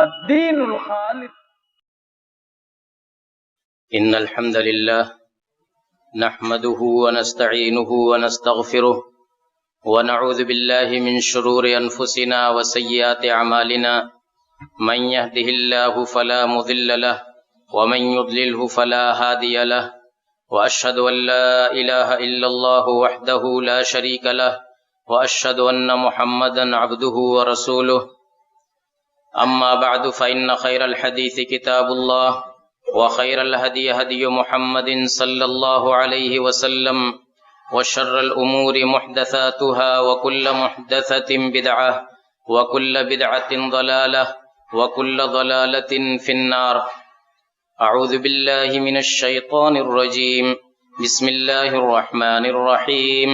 الدین الخالص. إن الحمد لله نحمده ونستعينه ونستغفره ونعوذ بالله من شرور أنفسنا وسيئات أعمالنا من يهده الله فلا مضل له ومن يضلله فلا هادي له وأشهد أن لا إله إلا الله وحده لا شريك له وأشهد أن محمدا عبده ورسوله أما بعد فإن خير الحديث كتاب الله وخير الهدي هدي محمد صلى الله عليه وسلم وشر الأمور محدثاتها وكل محدثة بدعة وكل بدعة ضلالة وكل ضلالة في النار. أعوذ بالله من الشيطان الرجيم. بسم الله الرحمن الرحيم.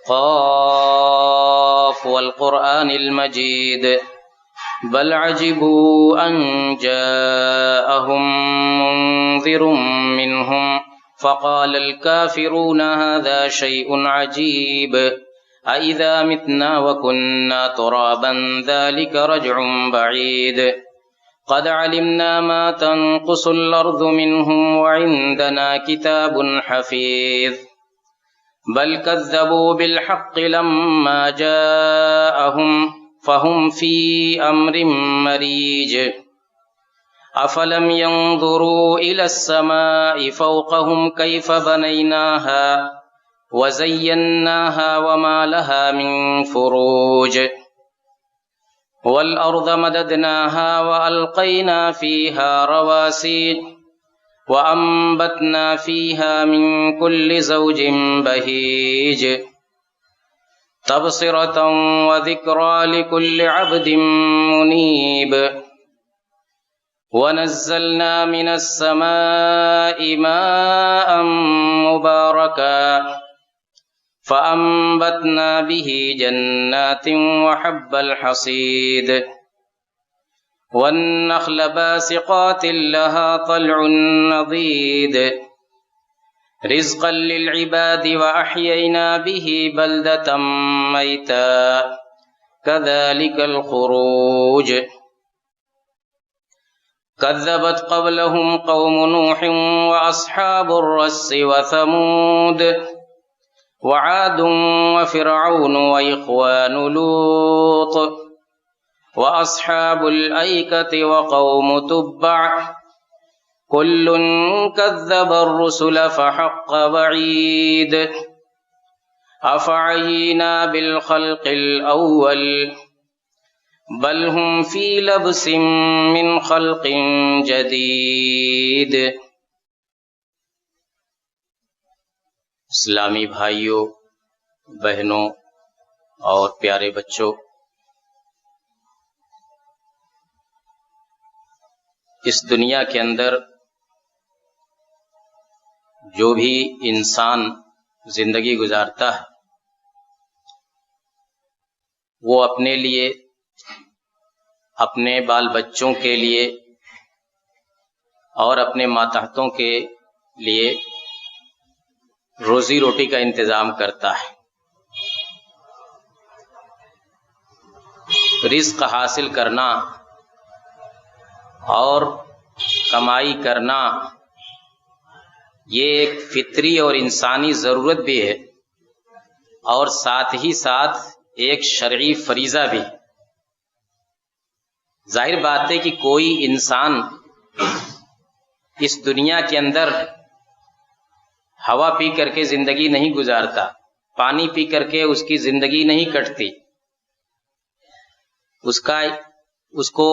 قاف والقرآن المجيد بل عجبوا أن جاءهم منذر منهم فقال الكافرون هذا شيء عجيب أإذا متنا وكنا ترابا ذلك رجع بعيد قد علمنا ما تنقص الأرض منهم وعندنا كتاب حفيظ بل كذبوا بالحق لما جاءهم فهم في أمر مريج أفلم ينظروا إلى السماء فوقهم كيف بنيناها وزيناها وما لها من فروج والأرض مددناها وألقينا فيها رواسي وأنبتنا فيها من كل زوج بهيج تبصرة وذكرى لكل عبد منيب ونزلنا من السماء ماء مباركا فأنبتنا به جنات وحب الحصيد والنخل باسقات لها طلع نضيد رزقا للعباد وأحيينا به بلدة ميتا كذلك الخروج كذبت قبلهم قوم نوح وأصحاب الرس وثمود وعاد وفرعون وإخوان لوط وأصحاب الأيكة وقوم تبع كل كذب الرسل فحق وعيد أفعينا بالخلق الأول بل هم في لبس من خلق جديد. اسلامی بھائیوں، بہنوں اور پیارے بچوں، اس دنیا کے اندر جو بھی انسان زندگی گزارتا ہے وہ اپنے لیے، اپنے بال بچوں کے لیے اور اپنے ماتحتوں کے لیے روزی روٹی کا انتظام کرتا ہے. رزق حاصل کرنا اور کمائی کرنا یہ ایک فطری اور انسانی ضرورت بھی ہے اور ساتھ ہی ساتھ ایک شرعی فریضہ بھی. ظاہر بات ہے کہ کوئی انسان اس دنیا کے اندر ہوا پی کر کے زندگی نہیں گزارتا، پانی پی کر کے اس کی زندگی نہیں کٹتی. اس کو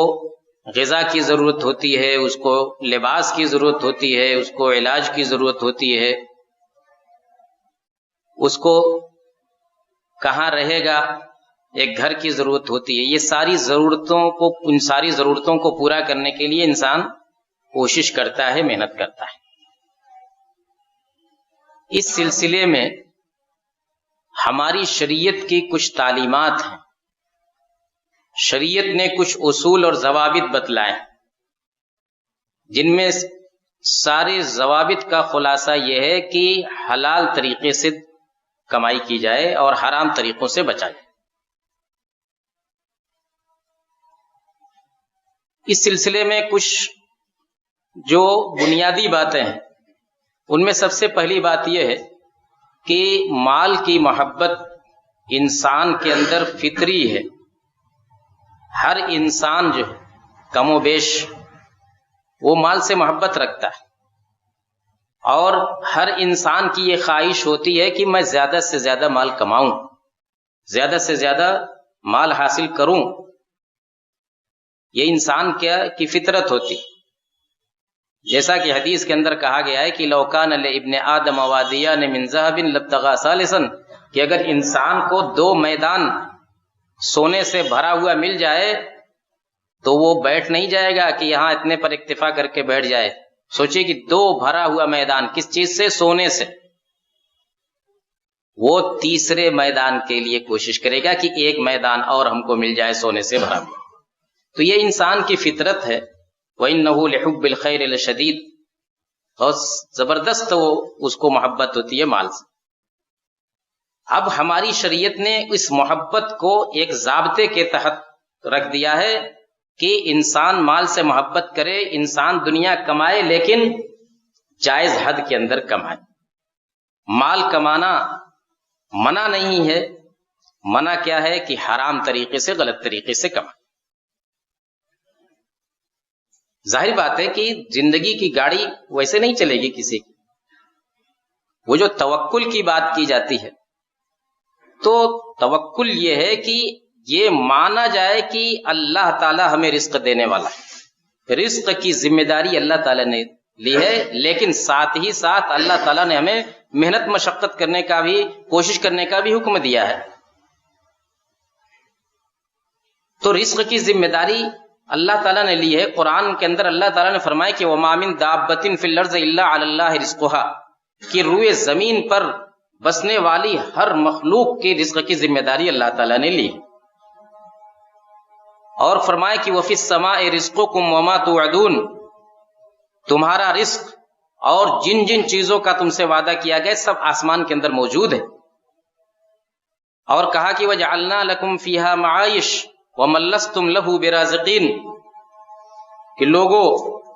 غذا کی ضرورت ہوتی ہے، اس کو لباس کی ضرورت ہوتی ہے، اس کو علاج کی ضرورت ہوتی ہے، اس کو کہاں رہے گا ایک گھر کی ضرورت ہوتی ہے. یہ ان ساری ضرورتوں کو پورا کرنے کے لیے انسان کوشش کرتا ہے، محنت کرتا ہے. اس سلسلے میں ہماری شریعت کی کچھ تعلیمات ہیں. شریعت نے کچھ اصول اور ضوابط بتلائے جن میں سارے ضوابط کا خلاصہ یہ ہے کہ حلال طریقے سے کمائی کی جائے اور حرام طریقوں سے بچا جائے. اس سلسلے میں کچھ جو بنیادی باتیں ہیں، ان میں سب سے پہلی بات یہ ہے کہ مال کی محبت انسان کے اندر فطری ہے۔ ہر انسان جو ہے کم و بیش وہ مال سے محبت رکھتا ہے، اور ہر انسان کی یہ خواہش ہوتی ہے کہ میں زیادہ سے زیادہ مال کماؤں، زیادہ سے زیادہ مال حاصل کروں۔ یہ انسان کی فطرت ہوتی، جیسا کہ حدیث کے اندر کہا گیا ہے کہ لو کان لابن آدم وادیان من ذهب لابتغى ثالثا، کہ اگر انسان کو 2 میدان سونے سے بھرا ہوا مل جائے تو وہ بیٹھ نہیں جائے گا کہ یہاں اتنے پر اکتفا کر کے بیٹھ جائے۔ سوچئے کہ 2 بھرا ہوا میدان کس چیز سے؟ سونے سے۔ وہ تیسرے میدان کے لیے کوشش کرے گا کہ ایک میدان اور ہم کو مل جائے سونے سے بھرا ہوا۔ تو یہ انسان کی فطرت ہے۔ وَإِنَّهُ لِحُبِّ الْخَيْرِ لَشَدِيدٌ، بہت زبردست وہ اس کو محبت ہوتی ہے مال سے۔ اب ہماری شریعت نے اس محبت کو ایک ضابطے کے تحت رکھ دیا ہے کہ انسان مال سے محبت کرے، انسان دنیا کمائے لیکن جائز حد کے اندر کمائے۔ مال کمانا منع نہیں ہے، منع کیا ہے کہ حرام طریقے سے، غلط طریقے سے کمائے۔ ظاہر بات ہے کہ زندگی کی گاڑی ویسے نہیں چلے گی کسی کی۔ وہ جو توکل کی بات کی جاتی ہے، تو توکل یہ ہے کہ یہ مانا جائے کہ اللہ تعالی ہمیں رزق دینے والا ہے، رزق کی ذمہ داری اللہ تعالی نے لی ہے، لیکن ساتھ ہی ساتھ اللہ تعالیٰ نے ہمیں محنت مشقت کرنے کا بھی، کوشش کرنے کا بھی حکم دیا ہے۔ تو رزق کی ذمہ داری اللہ تعالیٰ نے لی ہے۔ قرآن کے اندر اللہ تعالیٰ نے فرمایا کہ وَمَا مِن دَابَّةٍ فِي الْأَرْضِ إِلَّا عَلَى اللَّهِ رِزْقُهَا، کہ روئے زمین پر بسنے والی ہر مخلوق کی رزق کی ذمہ داری اللہ تعالیٰ نے لی۔ اور فرمایا کہ وَفِي السَّمَاءِ رِزْقُكُمْ وَمَا تُوعَدُونَ، تمہارا رزق اور جن جن چیزوں کا تم سے وعدہ کیا گیا سب آسمان کے اندر موجود ہے۔ اور کہا کہ وَجَعَلْنَا لَكُمْ فِيهَا مَعَائِشَ وَمَن لَّسْتُمْ لَهُ بِرَازِقِينَ، کہ لوگوں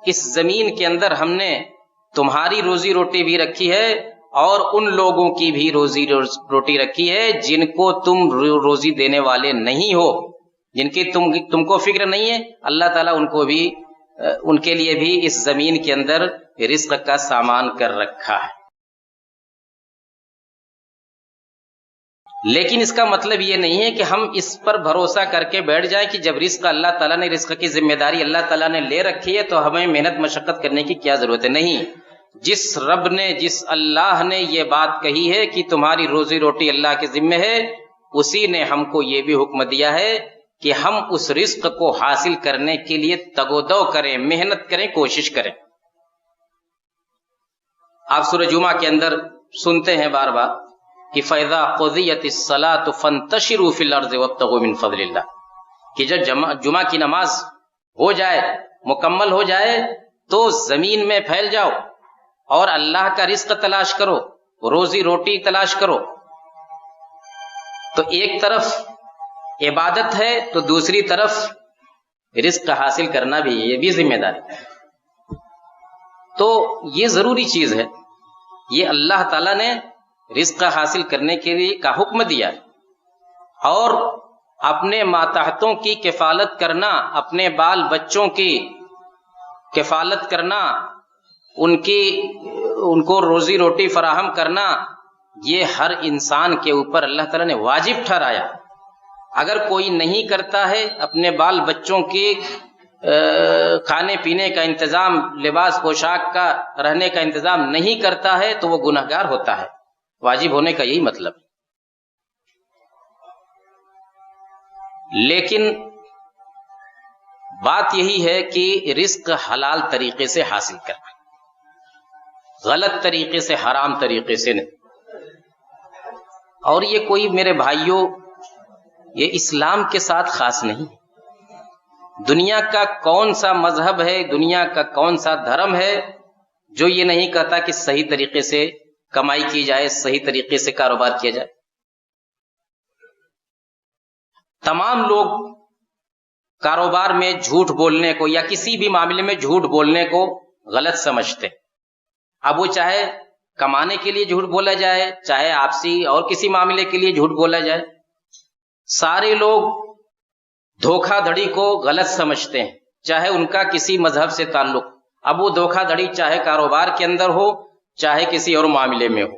اس زمین کے اندر ہم نے تمہاری روزی روٹی بھی رکھی ہے اور ان لوگوں کی بھی روزی روٹی رکھی ہے جن کو تم روزی دینے والے نہیں ہو، جن کی تم کو فکر نہیں ہے، اللہ تعالیٰ ان کو بھی، ان کے لیے بھی اس زمین کے اندر رزق کا سامان کر رکھا ہے۔ لیکن اس کا مطلب یہ نہیں ہے کہ ہم اس پر بھروسہ کر کے بیٹھ جائیں کہ جب رزق اللہ تعالیٰ نے، رزق کی ذمہ داری اللہ تعالیٰ نے لے رکھی ہے تو ہمیں محنت مشقت کرنے کی کیا ضرورت ہے۔ نہیں، جس رب نے، جس اللہ نے یہ بات کہی ہے کہ تمہاری روزی روٹی اللہ کے ذمہ ہے، اسی نے ہم کو یہ بھی حکم دیا ہے کہ ہم اس رزق کو حاصل کرنے کے لیے تگ و دو کریں، محنت کریں، کوشش کریں۔ آپ سورہ جمعہ کے اندر سنتے ہیں بار بار کہ فَإِذَا قُضِيَتِ الصَّلَاةُ فَانتَشِرُوا فِي الْأَرْضِ وَابْتَغُوا مِن فَضْلِ اللَّهِ، کہ جب جمعہ کی نماز ہو جائے، مکمل ہو جائے، تو زمین میں پھیل جاؤ اور اللہ کا رزق تلاش کرو، روزی روٹی تلاش کرو۔ تو ایک طرف عبادت ہے تو دوسری طرف رزق حاصل کرنا بھی، یہ بھی ذمہ داری ہے۔ تو یہ ضروری چیز ہے، یہ اللہ تعالیٰ نے رزق حاصل کرنے کے لیے کا حکم دیا، اور اپنے ماتحتوں کی کفالت کرنا، اپنے بال بچوں کی کفالت کرنا، ان کو روزی روٹی فراہم کرنا، یہ ہر انسان کے اوپر اللہ تعالیٰ نے واجب ٹھہرایا۔ اگر کوئی نہیں کرتا ہے، اپنے بال بچوں کی کھانے پینے کا انتظام، لباس پوشاک کا، رہنے کا انتظام نہیں کرتا ہے تو وہ گنہگار ہوتا ہے۔ واجب ہونے کا یہی مطلب ہے۔ لیکن بات یہی ہے کہ رزق حلال طریقے سے حاصل کرنا، غلط طریقے سے، حرام طریقے سے نہیں۔ اور یہ کوئی، میرے بھائیوں، یہ اسلام کے ساتھ خاص نہیں، دنیا کا کون سا مذہب ہے، دنیا کا کون سا دھرم ہے جو یہ نہیں کہتا کہ صحیح طریقے سے کمائی کی جائے، صحیح طریقے سے کاروبار کیا جائے۔ تمام لوگ کاروبار میں جھوٹ بولنے کو یا کسی بھی معاملے میں جھوٹ بولنے کو غلط سمجھتے ہیں۔ اب وہ چاہے کمانے کے لیے جھوٹ بولا جائے، چاہے آپسی اور کسی معاملے کے لیے جھوٹ بولا جائے، سارے لوگ دھوکہ دھڑی کو غلط سمجھتے ہیں، چاہے ان کا کسی مذہب سے تعلق۔ اب وہ دھوکہ دھڑی چاہے کاروبار کے اندر ہو، چاہے کسی اور معاملے میں ہو۔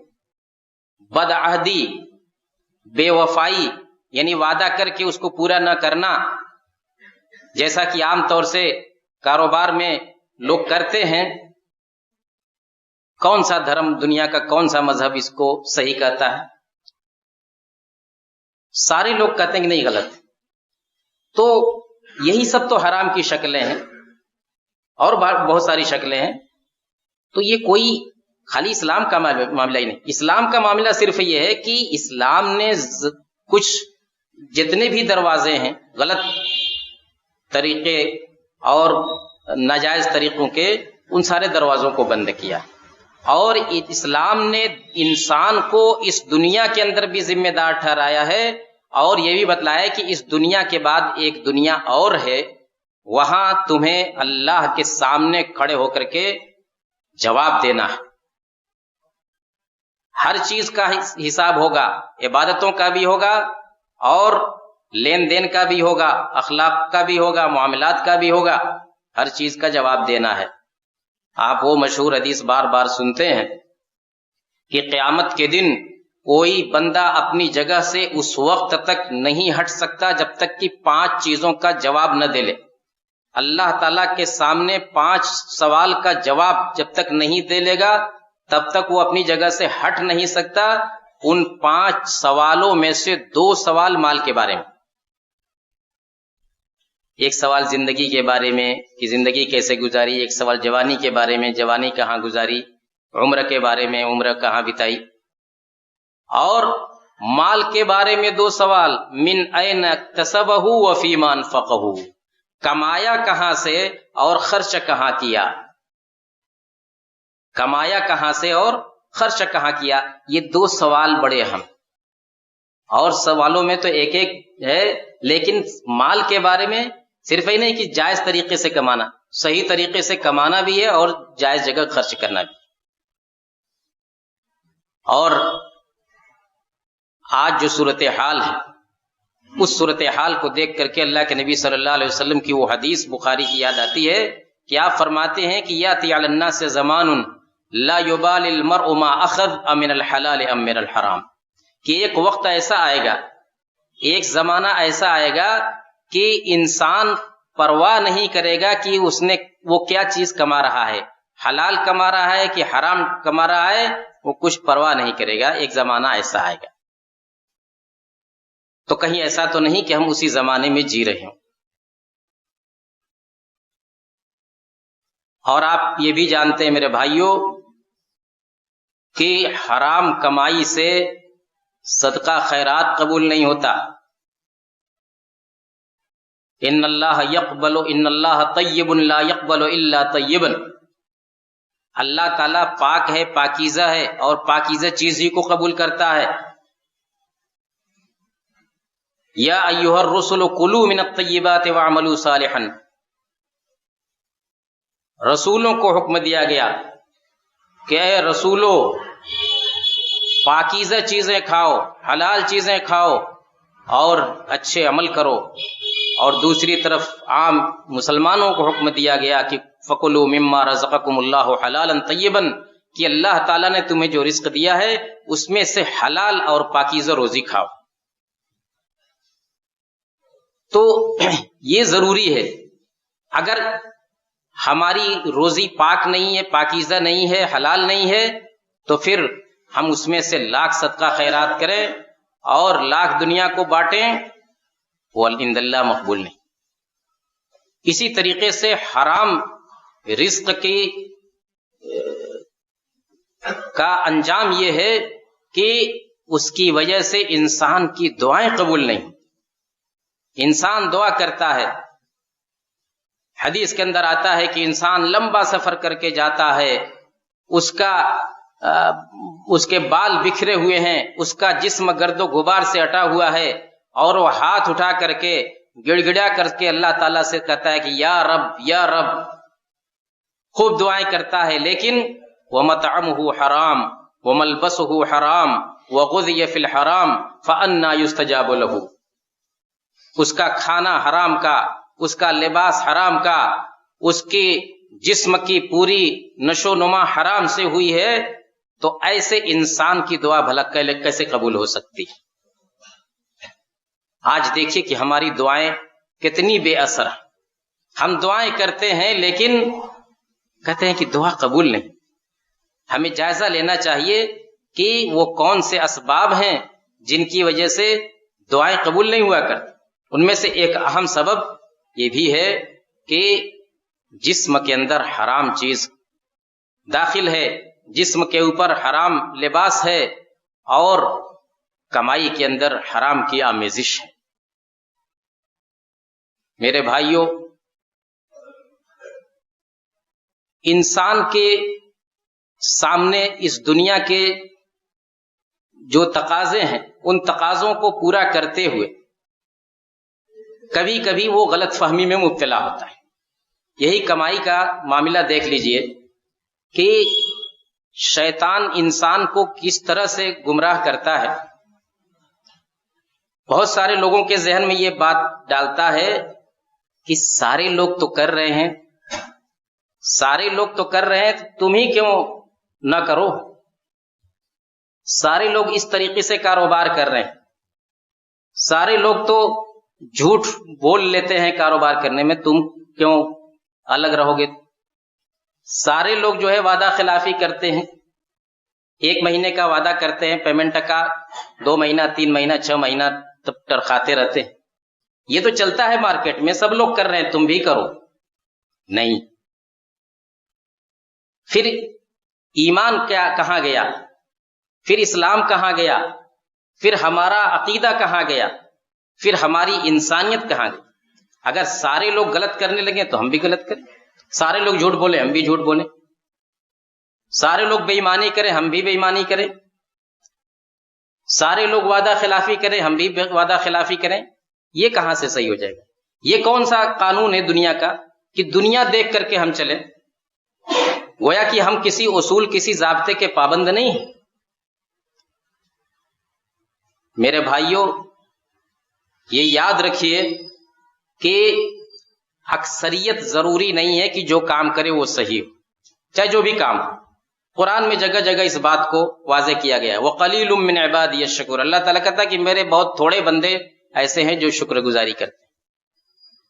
بدعہدی، بے وفائی، یعنی وعدہ کر کے اس کو پورا نہ کرنا، جیسا کہ عام طور سے کاروبار میں لوگ کرتے ہیں۔ کون سا دھرم، دنیا کا کون سا مذہب اس کو صحیح کہتا ہے؟ سارے لوگ کہتے ہیں کہ نہیں، غلط۔ تو یہی سب تو حرام کی شکلیں ہیں، اور بہت ساری شکلیں ہیں۔ تو یہ کوئی خالی اسلام کا معاملہ ہی نہیں۔ اسلام کا معاملہ صرف یہ ہے کہ اسلام نے کچھ جتنے بھی دروازے ہیں غلط طریقے اور ناجائز طریقوں کے، ان سارے دروازوں کو بند کیا، اور اسلام نے انسان کو اس دنیا کے اندر بھی ذمہ دار ٹھہرایا ہے، اور یہ بھی بتلایا کہ اس دنیا کے بعد ایک دنیا اور ہے، وہاں تمہیں اللہ کے سامنے کھڑے ہو کر کے جواب دینا ہے۔ ہر چیز کا حساب ہوگا، عبادتوں کا بھی ہوگا، اور لین دین کا بھی ہوگا، اخلاق کا بھی ہوگا، معاملات کا بھی ہوگا، ہر چیز کا جواب دینا ہے۔ آپ وہ مشہور حدیث بار بار سنتے ہیں کہ قیامت کے دن کوئی بندہ اپنی جگہ سے اس وقت تک نہیں ہٹ سکتا جب تک کہ 5 چیزوں کا جواب نہ دے لے۔ اللہ تعالیٰ کے سامنے 5 سوال کا جواب جب تک نہیں دے لے گا تب تک وہ اپنی جگہ سے ہٹ نہیں سکتا۔ ان 5 سوالوں میں سے 2 سوال مال کے بارے میں، ایک سوال زندگی کے بارے میں کہ زندگی کیسے گزاری، ایک سوال جوانی کے بارے میں، جوانی کہاں گزاری، عمر کے بارے میں، عمر کہاں بتائی، اور مال کے بارے میں 2 سوال، من این اکتسبہ وفیما انفقہ، کمایا کہاں سے اور خرچ کہاں کیا، کمایا کہاں سے اور خرچ کہاں کیا۔ یہ 2 سوال بڑے اہم، اور سوالوں میں تو ایک ایک ہے، لیکن مال کے بارے میں صرف ہی نہیں کہ جائز طریقے سے کمانا، صحیح طریقے سے کمانا بھی ہے اور جائز جگہ خرچ کرنا بھی۔ اور آج جو صورتحال ہے، اس صورتحال کو دیکھ کر کے اللہ کے نبی صلی اللہ علیہ وسلم کی وہ حدیث بخاری کی یاد آتی ہے کہ آپ فرماتے ہیں کہ یاتی علی الناس زمان لا یبال المرء ما اخذ امن الحلال ام من الحرام، کہ ایک وقت ایسا آئے گا، ایک زمانہ ایسا آئے گا کہ انسان پرواہ نہیں کرے گا کہ اس نے وہ کیا چیز کما رہا ہے، حلال کما رہا ہے کہ حرام کما رہا ہے، وہ کچھ پرواہ نہیں کرے گا۔ ایک زمانہ ایسا آئے گا۔ تو کہیں ایسا تو نہیں کہ ہم اسی زمانے میں جی رہے ہوں۔ اور آپ یہ بھی جانتے ہیں میرے بھائیوں کہ حرام کمائی سے صدقہ خیرات قبول نہیں ہوتا۔ ان اللہ طیب لا یقبل الا طیبا، اللہ تعالیٰ پاک ہے، پاکیزہ ہے، اور پاکیزہ چیز ہی کو قبول کرتا ہے۔ یا ایھا الرسل کلوا من الطیبات واعملوا صالحا، رسولوں کو حکم دیا گیا کہ اے رسولو پاکیزہ چیزیں کھاؤ، حلال چیزیں کھاؤ اور اچھے عمل کرو۔ اور دوسری طرف عام مسلمانوں کو حکم دیا گیا کہ فَكُلُوا مِمَّا رَزَقَكُمُ اللَّهُ حَلَالًا طَيِّبًا، کہ اللہ تعالیٰ نے تمہیں جو رزق دیا ہے اس میں سے حلال اور پاکیزہ روزی کھاؤ۔ تو یہ ضروری ہے، اگر ہماری روزی پاک نہیں ہے، پاکیزہ نہیں ہے، حلال نہیں ہے، تو پھر ہم اس میں سے لاکھ صدقہ خیرات کریں اور لاکھ دنیا کو بانٹیں، وہ عند اللہ مقبول نہیں۔ اسی طریقے سے حرام رزق کا انجام یہ ہے کہ اس کی وجہ سے انسان کی دعائیں قبول نہیں۔ انسان دعا کرتا ہے، حدیث کے اندر آتا ہے کہ انسان لمبا سفر کر کے جاتا ہے، اس کے بال بکھرے ہوئے ہیں، اس کا جسم گرد و غبار سے اٹا ہوا ہے، اور وہ ہاتھ اٹھا کر کے گڑ گڑا کر کے اللہ تعالیٰ سے کہتا ہے کہ یا رب یا رب، خوب دعائیں کرتا ہے، لیکن وَمَطْعَمُهُ حرام وَمَلْبَسُهُ حرام وَغُذِيَ فِي الْحَرَامِ فَأَنَّىٰ يُسْتَجَابُ لَهُ، اس کا کھانا حرام کا، اس کا لباس حرام کا، اس کے جسم کی پوری نشو نما حرام سے ہوئی ہے، تو ایسے انسان کی دعا بھلا کیسے قبول ہو سکتی؟ آج دیکھیے کہ ہماری دعائیں کتنی بے اثر ہیں، ہم دعائیں کرتے ہیں لیکن کہتے ہیں کہ دعا قبول نہیں۔ ہمیں جائزہ لینا چاہیے کہ وہ کون سے اسباب ہیں جن کی وجہ سے دعائیں قبول نہیں ہوا کرتی۔ ان میں سے ایک اہم سبب یہ بھی ہے کہ جسم کے اندر حرام چیز داخل ہے، جسم کے اوپر حرام لباس ہے، اور کمائی کے اندر حرام کی آمیزش ہے۔ میرے بھائیوں، انسان کے سامنے اس دنیا کے جو تقاضے ہیں، ان تقاضوں کو پورا کرتے ہوئے کبھی کبھی وہ غلط فہمی میں مبتلا ہوتا ہے۔ یہی کمائی کا معاملہ دیکھ لیجئے کہ شیطان انسان کو کس طرح سے گمراہ کرتا ہے۔ بہت سارے لوگوں کے ذہن میں یہ بات ڈالتا ہے کہ سارے لوگ تو کر رہے ہیں، سارے لوگ تو کر رہے ہیں، تم ہی کیوں نہ کرو؟ سارے لوگ اس طریقے سے کاروبار کر رہے ہیں، سارے لوگ تو جھوٹ بول لیتے ہیں کاروبار کرنے میں، تم کیوں الگ رہو گے؟ سارے لوگ جو ہے وعدہ خلافی کرتے ہیں، 1 مہینے کا وعدہ کرتے ہیں پیمنٹ کا، 2 مہینہ 3 مہینہ 6 مہینہ تب ٹرخاتے رہتے ہیں۔ یہ تو چلتا ہے مارکیٹ میں، سب لوگ کر رہے ہیں، تم بھی کرو۔ نہیں، پھر ایمان کیا کہاں گیا؟ پھر اسلام کہاں گیا؟ پھر ہمارا عقیدہ کہاں گیا؟ پھر ہماری انسانیت کہاں گئی؟ اگر سارے لوگ غلط کرنے لگے تو ہم بھی غلط کریں، سارے لوگ جھوٹ بولے ہم بھی جھوٹ بولیں، سارے لوگ بے ایمانی کریں ہم بھی بے ایمانی کریں، سارے لوگ وعدہ خلافی کریں ہم بھی وعدہ خلافی کریں، یہ کہاں سے صحیح ہو جائے گا؟ یہ کون سا قانون ہے دنیا کا کہ دنیا دیکھ کر کے ہم چلیں؟ گویا کہ ہم کسی اصول کسی ضابطے کے پابند نہیں ہیں۔ میرے بھائیوں، یہ یاد رکھیے کہ اکثریت ضروری نہیں ہے کہ جو کام کرے وہ صحیح ہو، چاہے جو بھی کام ہو۔ قرآن میں جگہ جگہ اس بات کو واضح کیا گیا ہے، وَقَلِيلٌ مِّنْ عِبَادِيَ الشَّكُورُ، اللہ تعالیٰ کہتا ہے کہ میرے بہت تھوڑے بندے ایسے ہیں جو شکر گزاری کرتے ہیں۔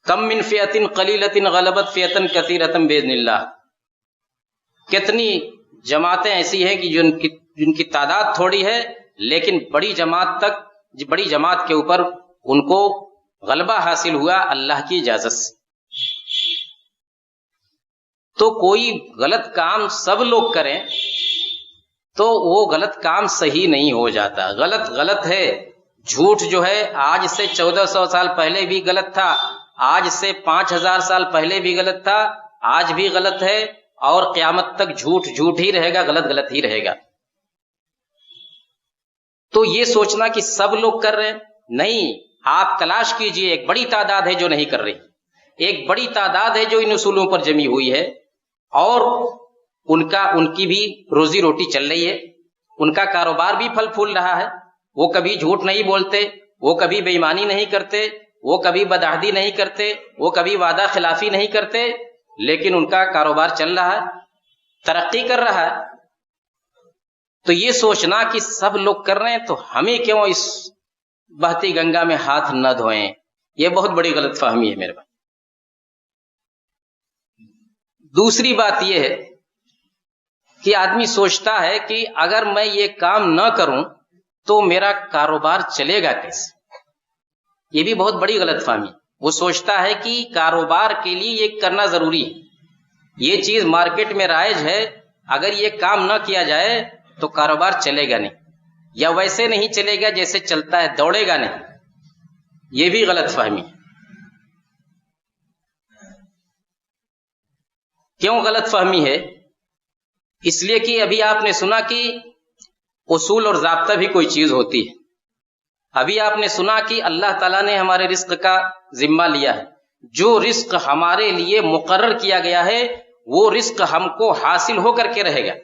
کم من فئۃ قلیلۃ غلبت فئۃ کثیرۃ بإذن اللہ، کتنی جماعتیں ایسی ہیں کہ جن کی تعداد تھوڑی ہے لیکن بڑی جماعت کے اوپر ان کو غلبہ حاصل ہوا اللہ کی اجازت سے۔ تو کوئی غلط کام سب لوگ کریں تو وہ غلط کام صحیح نہیں ہو جاتا، غلط ہے۔ جھوٹ جو ہے آج سے 1400 سال پہلے بھی غلط تھا، آج سے 5000 سال پہلے بھی غلط تھا، آج بھی غلط ہے، اور قیامت تک جھوٹ ہی رہے گا، غلط ہی رہے گا۔ تو یہ سوچنا کہ سب لوگ کر رہے ہیں، نہیں، آپ تلاش کیجئے، ایک بڑی تعداد ہے جو نہیں کر رہی، ایک بڑی تعداد ہے جو ان اصولوں پر جمی ہوئی ہے، اور ان کی بھی روزی روٹی چل رہی ہے، ان کا کاروبار بھی پھل پھول رہا ہے، وہ کبھی جھوٹ نہیں بولتے، وہ کبھی بے ایمانی نہیں کرتے، وہ کبھی بدعہدی نہیں کرتے، وہ کبھی وعدہ خلافی نہیں کرتے، لیکن ان کا کاروبار چل رہا ہے، ترقی کر رہا ہے۔ تو یہ سوچنا کہ سب لوگ کر رہے ہیں تو ہمیں کیوں اس بہتی گنگا میں ہاتھ نہ دھوئیں، یہ بہت بڑی غلط فہمی ہے میرے بھائی۔ دوسری بات یہ ہے کہ آدمی سوچتا ہے کہ اگر میں یہ کام نہ کروں تو میرا کاروبار چلے گا کیسے؟ یہ بھی بہت بڑی غلط فہمی۔ وہ سوچتا ہے کہ کاروبار کے لیے یہ کرنا ضروری ہے، یہ چیز مارکیٹ میں رائج ہے، اگر یہ کام نہ کیا جائے تو کاروبار چلے گا نہیں، یا ویسے نہیں چلے گا جیسے چلتا ہے، دوڑے گا نہیں۔ یہ بھی غلط فہمی ہے۔ کیوں غلط فہمی ہے؟ اس لیے کہ ابھی آپ نے سنا کہ اصول اور ضابطہ بھی کوئی چیز ہوتی ہے۔ ابھی آپ نے سنا کہ اللہ تعالیٰ نے ہمارے رزق کا ذمہ لیا ہے، جو رزق ہمارے لیے مقرر کیا گیا ہے وہ رزق ہم کو حاصل ہو کر کے رہے گا،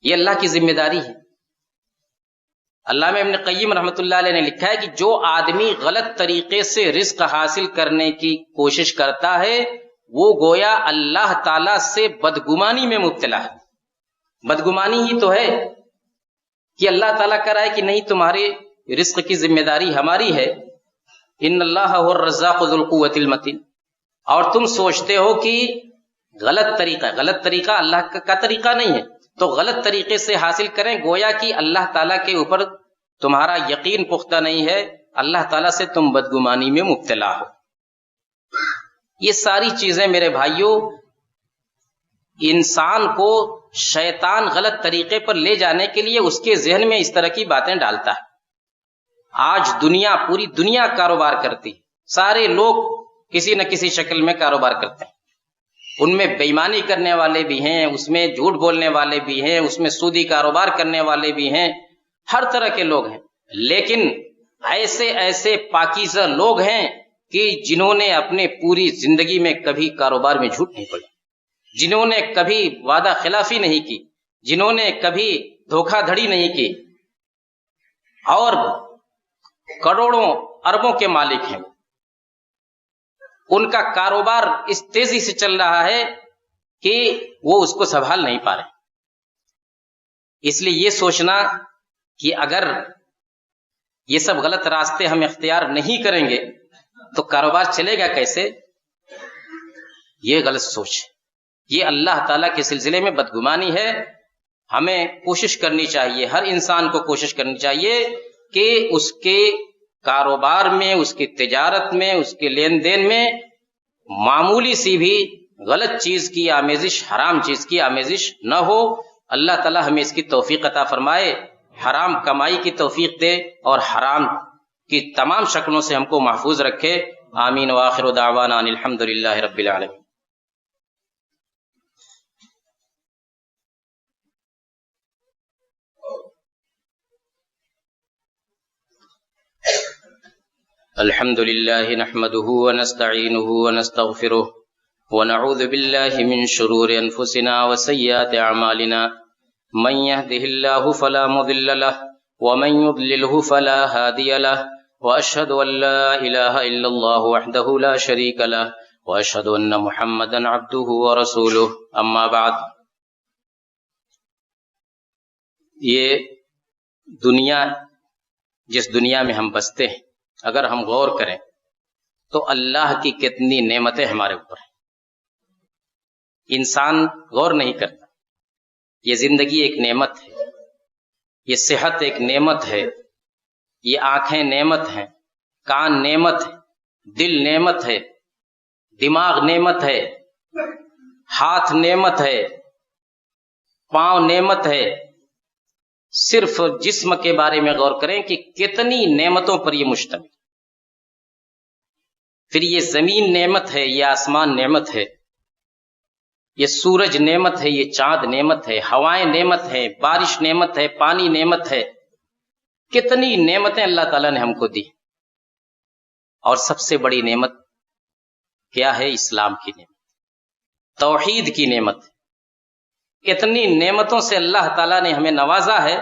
یہ اللہ کی ذمہ داری ہے۔ علامہ ابن قیم رحمۃ اللہ علیہ نے لکھا ہے کہ جو آدمی غلط طریقے سے رزق حاصل کرنے کی کوشش کرتا ہے وہ گویا اللہ تعالی سے بدگمانی میں مبتلا ہے۔ بدگمانی ہی تو ہے کہ اللہ تعالیٰ کہہ رہا ہے کہ نہیں، تمہارے رزق کی ذمہ داری ہماری ہے، ان اللہ هو الرزاق ذو القوۃ المتین، اور تم سوچتے ہو کہ غلط طریقہ اللہ کا طریقہ نہیں ہے تو غلط طریقے سے حاصل کریں، گویا کہ اللہ تعالیٰ کے اوپر تمہارا یقین پختہ نہیں ہے، اللہ تعالیٰ سے تم بدگمانی میں مبتلا ہو۔ یہ ساری چیزیں میرے بھائیوں انسان کو شیطان غلط طریقے پر لے جانے کے لیے اس کے ذہن میں اس طرح کی باتیں ڈالتا ہے۔ آج پوری دنیا کاروبار کرتی، سارے لوگ کسی نہ کسی شکل میں کاروبار کرتے ہیں، ان میں بے ایمانی کرنے والے بھی ہیں، اس میں جھوٹ بولنے والے بھی ہیں، اس میں سودی کاروبار کرنے والے بھی ہیں، ہر طرح کے لوگ ہیں، لیکن ایسے پاکیزہ لوگ ہیں کہ جنہوں نے اپنے پوری زندگی میں کبھی کاروبار میں جھوٹ نہیں پڑی، جنہوں نے کبھی وعدہ خلافی نہیں کی، جنہوں نے کبھی دھوکہ دھڑی نہیں کی، اور کروڑوں اربوں کے مالک ہیں۔ ان کا کاروبار اس تیزی سے چل رہا ہے کہ وہ اس کو سنبھال نہیں پا رہے۔ اس لیے یہ سوچنا کہ اگر یہ سب غلط راستے ہم اختیار نہیں کریں گے تو کاروبار چلے گا کیسے، یہ غلط سوچ ہے، یہ اللہ تعالیٰ کے سلسلے میں بدگمانی ہے۔ ہمیں کوشش کرنی چاہیے، ہر انسان کو کوشش کرنی چاہیے کہ اس کے کاروبار میں، اس کی تجارت میں، اس کے لین دین میں معمولی سی بھی غلط چیز کی آمیزش، حرام چیز کی آمیزش نہ ہو۔ اللہ تعالی ہمیں اس کی توفیق عطا فرمائے، حرام کمائی کی توفیق دے اور حرام کی تمام شکلوں سے ہم کو محفوظ رکھے۔ آمین وآخر دعوانا ان الحمد للہ رب العالمین۔ الحمد لله نحمده ونستعينه ونستغفره ونعوذ بالله من شرور أنفسنا وسيئات أعمالنا، من يهده الله فلا مضل له ومن يضلله فلا هادي له، وأشهد أن لا إله إلا الله وحده لا شريك له، وأشهد أن محمدا عبده ورسوله، أما بعد۔ یہ دنیا، جس دنیا میں ہم بستے ہیں، اگر ہم غور کریں تو اللہ کی کتنی نعمتیں ہمارے اوپر ہیں، انسان غور نہیں کرتا۔ یہ زندگی ایک نعمت ہے، یہ صحت ایک نعمت ہے، یہ آنکھیں نعمت ہیں، کان نعمت ہے، دل نعمت ہے، دماغ نعمت ہے، ہاتھ نعمت ہے، پاؤں نعمت ہے۔ صرف جسم کے بارے میں غور کریں کہ کتنی نعمتوں پر یہ مشتمل، پھر یہ زمین نعمت ہے، یہ آسمان نعمت ہے، یہ سورج نعمت ہے، یہ چاند نعمت ہے، ہوائیں نعمت ہے، بارش نعمت ہے، پانی نعمت ہے، کتنی نعمتیں اللہ تعالیٰ نے ہم کو دی۔ اور سب سے بڑی نعمت کیا ہے؟ اسلام کی نعمت، توحید کی نعمت۔ اتنی نعمتوں سے اللہ تعالیٰ نے ہمیں نوازا ہے،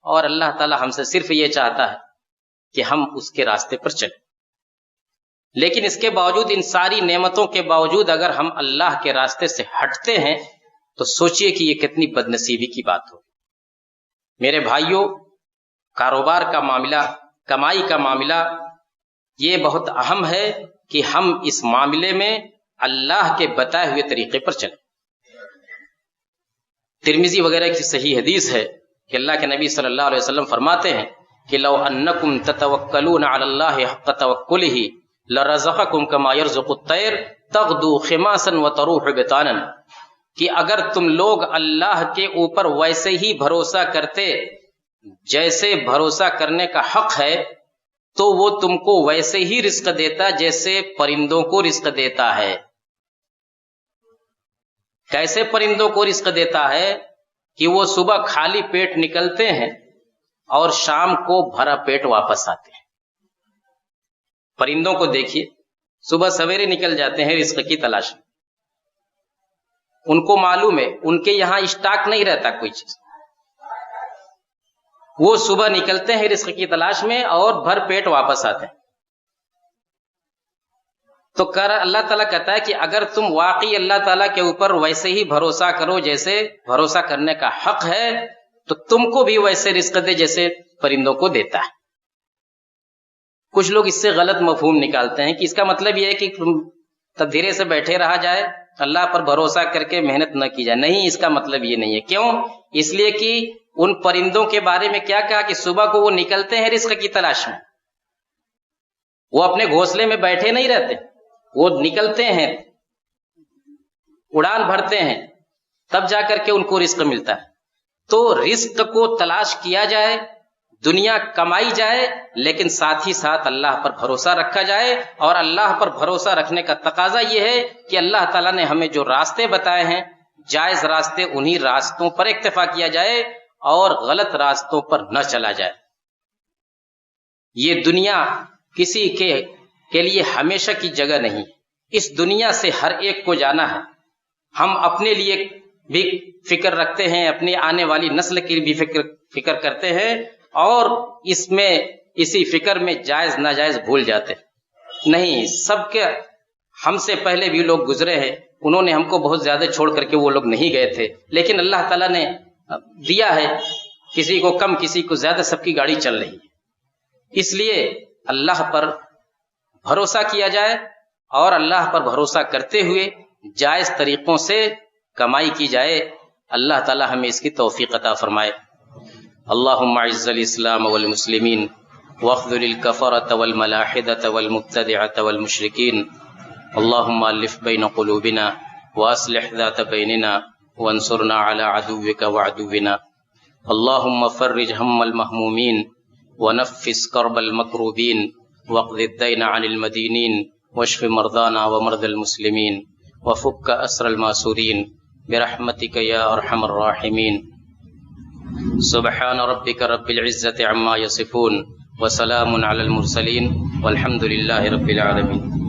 اور اللہ تعالیٰ ہم سے صرف یہ چاہتا ہے کہ ہم اس کے راستے پر چلیں۔ لیکن اس کے باوجود، ان ساری نعمتوں کے باوجود، اگر ہم اللہ کے راستے سے ہٹتے ہیں تو سوچئے کہ یہ کتنی بد نصیبی کی بات ہو۔ میرے بھائیوں، کاروبار کا معاملہ، کمائی کا معاملہ، یہ بہت اہم ہے کہ ہم اس معاملے میں اللہ کے بتائے ہوئے طریقے پر چلیں۔ ترمذی وغیرہ کی صحیح حدیث ہے کہ اللہ کے نبی صلی اللہ علیہ وسلم فرماتے ہیں کہ لو انکم تتوکلون علی اللہ حق توکلہ لرزقکم کما یرزق الطیر تغدو خماسا وتروح بطانا، کہ اگر تم لوگ اللہ کے اوپر ویسے ہی بھروسہ کرتے جیسے بھروسہ کرنے کا حق ہے تو وہ تم کو ویسے ہی رزق دیتا جیسے پرندوں کو رزق دیتا ہے۔ کیسے پرندوں کو رزق دیتا ہے؟ کہ وہ صبح خالی پیٹ نکلتے ہیں اور شام کو بھرا پیٹ واپس آتے ہیں۔ پرندوں کو دیکھیے، صبح سویرے نکل جاتے ہیں رزق کی تلاش میں، ان کو معلوم ہے ان کے یہاں اسٹاک نہیں رہتا کوئی چیز، وہ صبح نکلتے ہیں رزق کی تلاش میں اور بھر پیٹ واپس آتے ہیں۔ تو اللہ تعالیٰ کہتا ہے کہ اگر تم واقعی اللہ تعالیٰ کے اوپر ویسے ہی بھروسہ کرو جیسے بھروسہ کرنے کا حق ہے، تو تم کو بھی ویسے رزق دے جیسے پرندوں کو دیتا ہے۔ کچھ لوگ اس سے غلط مفہوم نکالتے ہیں کہ اس کا مطلب یہ ہے کہ تم دھیرے سے بیٹھے رہا جائے، اللہ پر بھروسہ کر کے محنت نہ کی جائے۔ نہیں، اس کا مطلب یہ نہیں ہے۔ کیوں؟ اس لیے کہ ان پرندوں کے بارے میں کیا کہا کہ صبح کو وہ نکلتے ہیں رزق کی تلاش میں، وہ اپنے گھونسلے میں بیٹھے نہیں رہتے، وہ نکلتے ہیں، اڑان بھرتے ہیں، تب جا کر کے ان کو رزق ملتا ہے۔ تو رزق کو تلاش کیا جائے، دنیا کمائی جائے، لیکن ساتھ ہی ساتھ اللہ پر بھروسہ رکھا جائے۔ اور اللہ پر بھروسہ رکھنے کا تقاضا یہ ہے کہ اللہ تعالیٰ نے ہمیں جو راستے بتائے ہیں، جائز راستے، انہی راستوں پر اکتفا کیا جائے اور غلط راستوں پر نہ چلا جائے۔ یہ دنیا کسی کے لیے ہمیشہ کی جگہ نہیں، اس دنیا سے ہر ایک کو جانا ہے۔ ہم اپنے لیے بھی فکر رکھتے ہیں، اپنی آنے والی نسل کی بھی فکر کرتے ہیں، اور اسی فکر میں جائز ناجائز بھول جاتے ہیں۔ نہیں، سب کے ہم سے پہلے بھی لوگ گزرے ہیں، انہوں نے ہم کو بہت زیادہ چھوڑ کر کے وہ لوگ نہیں گئے تھے، لیکن اللہ تعالیٰ نے دیا ہے، کسی کو کم کسی کو زیادہ، سب کی گاڑی چل رہی ہے۔ اس لیے اللہ پر بھروسہ کیا جائے اور اللہ پر بھروسہ کرتے ہوئے جائز طریقوں سے کمائی کی جائے۔ اللہ تعالی ہمیں اس کی توفیق عطا فرمائے۔ اللہم اعز الاسلام والمسلمین واخذل الکفرة والملاحدة والمبتدعة والمشرکین، اللہم الف بین قلوبنا واصلح ذات بیننا وانصرنا على عدوك وعدونا، اللہم فرج ہم المہمومین ونفس کرب المکروبین واقض الدین عن المدینین واشف مرضانا ومرضى المسلمین وفك أسر الماسورین برحمتك یا ارحم الراحمین۔ سبحان ربك رب العزة عما يصفون وسلام على المرسلين والحمد لله رب العالمين۔